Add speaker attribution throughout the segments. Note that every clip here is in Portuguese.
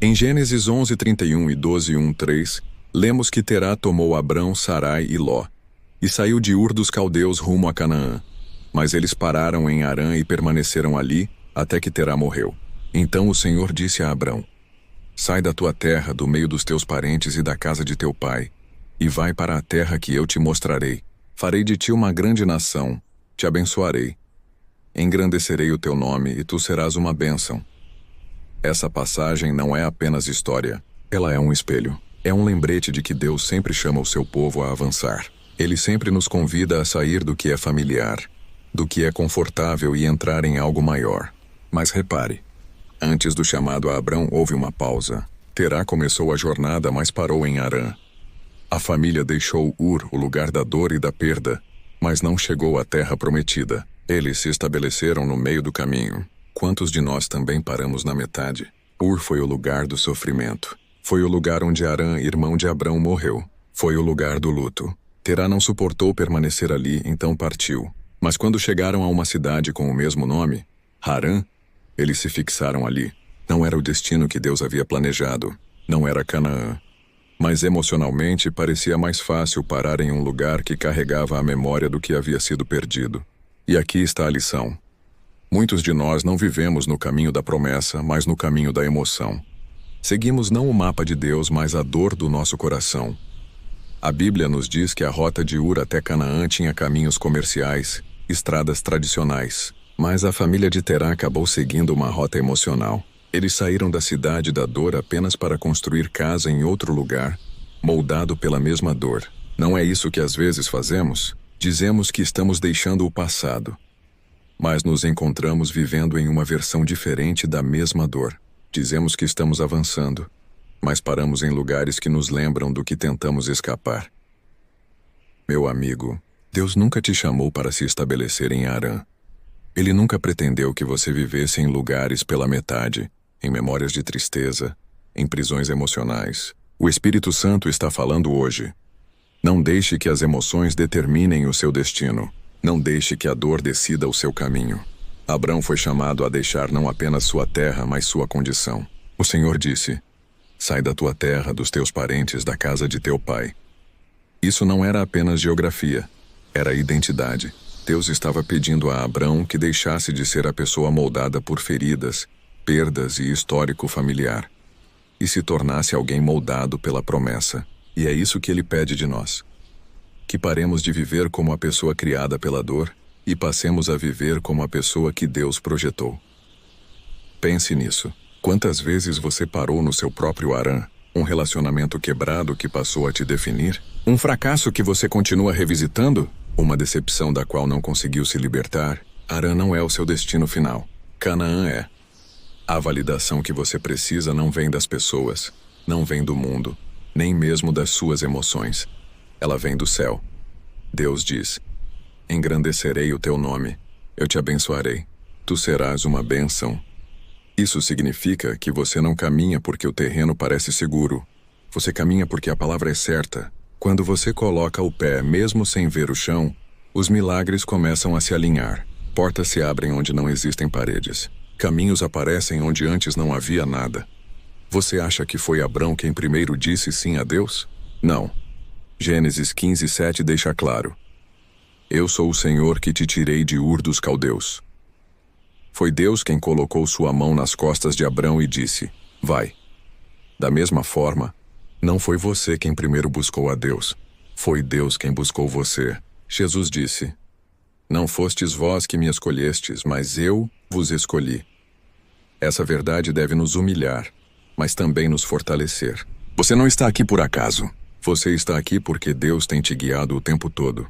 Speaker 1: Em Gênesis 11:31 e 12:1-3, lemos que Terá tomou Abrão, Sarai e Ló, e saiu de Ur dos Caldeus rumo a Canaã. Mas eles pararam em Harã e permaneceram ali, até que Terá morreu. Então o Senhor disse a Abrão: Sai da tua terra, do meio dos teus parentes e da casa de teu pai, e vai para a terra que eu te mostrarei. Farei de ti uma grande nação, te abençoarei. Engrandecerei o teu nome e tu serás uma bênção. Essa passagem não é apenas história, ela é um espelho. É um lembrete de que Deus sempre chama o seu povo a avançar. Ele sempre nos convida a sair do que é familiar, do que é confortável e entrar em algo maior. Mas repare, antes do chamado a Abrão houve uma pausa. Terá começou a jornada, mas parou em Harã. A família deixou Ur, o lugar da dor e da perda, mas não chegou à terra prometida. Eles se estabeleceram no meio do caminho. Quantos de nós também paramos na metade? Ur foi o lugar do sofrimento. Foi o lugar onde Harã, irmão de Abrão, morreu. Foi o lugar do luto. Terá não suportou permanecer ali, então partiu. Mas quando chegaram a uma cidade com o mesmo nome, Harã, eles se fixaram ali. Não era o destino que Deus havia planejado. Não era Canaã. Mas emocionalmente parecia mais fácil parar em um lugar que carregava a memória do que havia sido perdido. E aqui está a lição. Muitos de nós não vivemos no caminho da promessa, mas no caminho da emoção. Seguimos não o mapa de Deus, mas a dor do nosso coração. A Bíblia nos diz que a rota de Ur até Canaã tinha caminhos comerciais, estradas tradicionais. Mas a família de Terá acabou seguindo uma rota emocional. Eles saíram da cidade da dor apenas para construir casa em outro lugar, moldado pela mesma dor. Não é isso que às vezes fazemos? Dizemos que estamos deixando o passado, mas nos encontramos vivendo em uma versão diferente da mesma dor. Dizemos que estamos avançando, mas paramos em lugares que nos lembram do que tentamos escapar. Meu amigo, Deus nunca te chamou para se estabelecer em Harã. Ele nunca pretendeu que você vivesse em lugares pela metade, em memórias de tristeza, em prisões emocionais. O Espírito Santo está falando hoje. Não deixe que as emoções determinem o seu destino. Não deixe que a dor decida o seu caminho. Abrão foi chamado a deixar não apenas sua terra, mas sua condição. O Senhor disse: Sai da tua terra, dos teus parentes, da casa de teu pai. Isso não era apenas geografia, era identidade. Deus estava pedindo a Abrão que deixasse de ser a pessoa moldada por feridas, perdas e histórico familiar, e se tornasse alguém moldado pela promessa. E é isso que ele pede de nós. Que paremos de viver como a pessoa criada pela dor e passemos a viver como a pessoa que Deus projetou. Pense nisso. Quantas vezes você parou no seu próprio Harã? Um relacionamento quebrado que passou a te definir? Um fracasso que você continua revisitando? Uma decepção da qual não conseguiu se libertar? Harã não é o seu destino final. Canaã é. A validação que você precisa não vem das pessoas, não vem do mundo, nem mesmo das suas emoções. Ela vem do céu. Deus diz: Engrandecerei o teu nome, eu te abençoarei, tu serás uma bênção. Isso significa que você não caminha porque o terreno parece seguro. Você caminha porque a palavra é certa. Quando você coloca o pé mesmo sem ver o chão, os milagres começam a se alinhar. Portas se abrem onde não existem paredes. Caminhos aparecem onde antes não havia nada. Você acha que foi Abrão quem primeiro disse sim a Deus? Não. Gênesis 15:7 deixa claro: Eu sou o Senhor que te tirei de Ur dos Caldeus. Foi Deus quem colocou sua mão nas costas de Abrão e disse: Vai. Da mesma forma, não foi você quem primeiro buscou a Deus. Foi Deus quem buscou você. Jesus disse: Não fostes vós que me escolhestes, mas eu vos escolhi. Essa verdade deve nos humilhar, mas também nos fortalecer. Você não está aqui por acaso. Você está aqui porque Deus tem te guiado o tempo todo.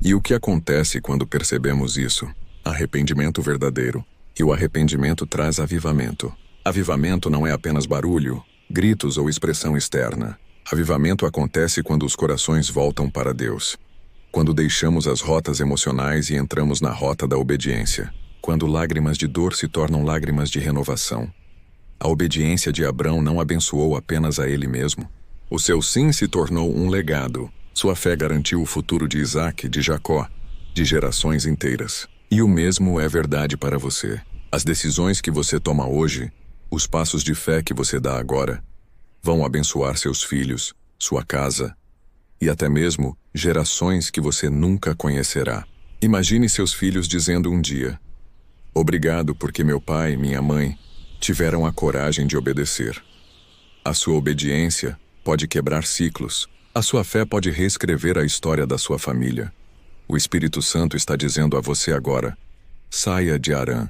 Speaker 1: E o que acontece quando percebemos isso? Arrependimento verdadeiro. E o arrependimento traz avivamento. Avivamento não é apenas barulho, gritos ou expressão externa. Avivamento acontece quando os corações voltam para Deus. Quando deixamos as rotas emocionais e entramos na rota da obediência. Quando lágrimas de dor se tornam lágrimas de renovação. A obediência de Abrão não abençoou apenas a ele mesmo. O seu sim se tornou um legado. Sua fé garantiu o futuro de Isaac, de Jacó, de gerações inteiras. E o mesmo é verdade para você. As decisões que você toma hoje Os passos de fé que você dá agora vão abençoar seus filhos, sua casa e até mesmo gerações que você nunca conhecerá. Imagine seus filhos dizendo um dia: obrigado porque meu pai e minha mãe tiveram a coragem de obedecer. A sua obediência pode quebrar ciclos. A sua fé pode reescrever a história da sua família. O Espírito Santo está dizendo a você agora: saia de Harã.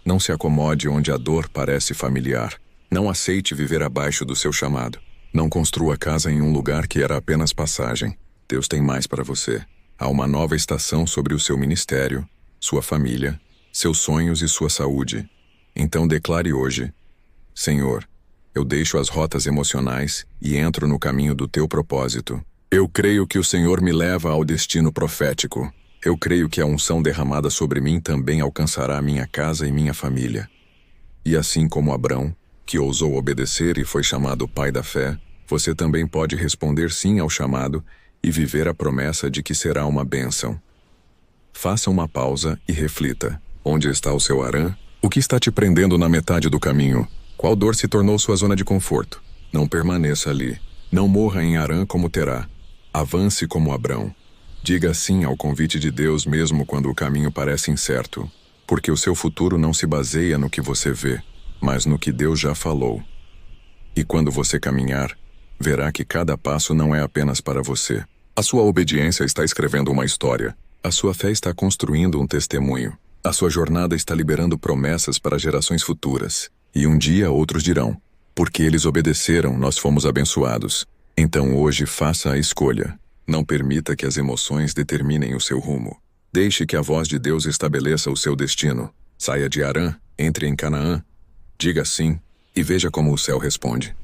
Speaker 1: Não se acomode onde a dor parece familiar. Não aceite viver abaixo do seu chamado. Não construa casa em um lugar que era apenas passagem. Deus tem mais para você. Há uma nova estação sobre o seu ministério, sua família, seus sonhos e sua saúde. Então declare hoje: Senhor, eu deixo as rotas emocionais e entro no caminho do teu propósito. Eu creio que o Senhor me leva ao destino profético. Eu creio que a unção derramada sobre mim também alcançará minha casa e minha família. E assim como Abrão, que ousou obedecer e foi chamado pai da fé, você também pode responder sim ao chamado e viver a promessa de que será uma bênção. Faça uma pausa e reflita. Onde está o seu Harã? O que está te prendendo na metade do caminho? Qual dor se tornou sua zona de conforto? Não permaneça ali. Não morra em Harã como Terá. Avance como Abrão. Diga sim ao convite de Deus mesmo quando o caminho parece incerto, porque o seu futuro não se baseia no que você vê, mas no que Deus já falou. E quando você caminhar, verá que cada passo não é apenas para você. A sua obediência está escrevendo uma história. A sua fé está construindo um testemunho. A sua jornada está liberando promessas para gerações futuras. E um dia outros dirão: porque eles obedeceram, nós fomos abençoados. Então hoje faça a escolha. Não permita que as emoções determinem o seu rumo. Deixe que a voz de Deus estabeleça o seu destino. Saia de Harã, entre em Canaã. Diga sim e veja como o céu responde.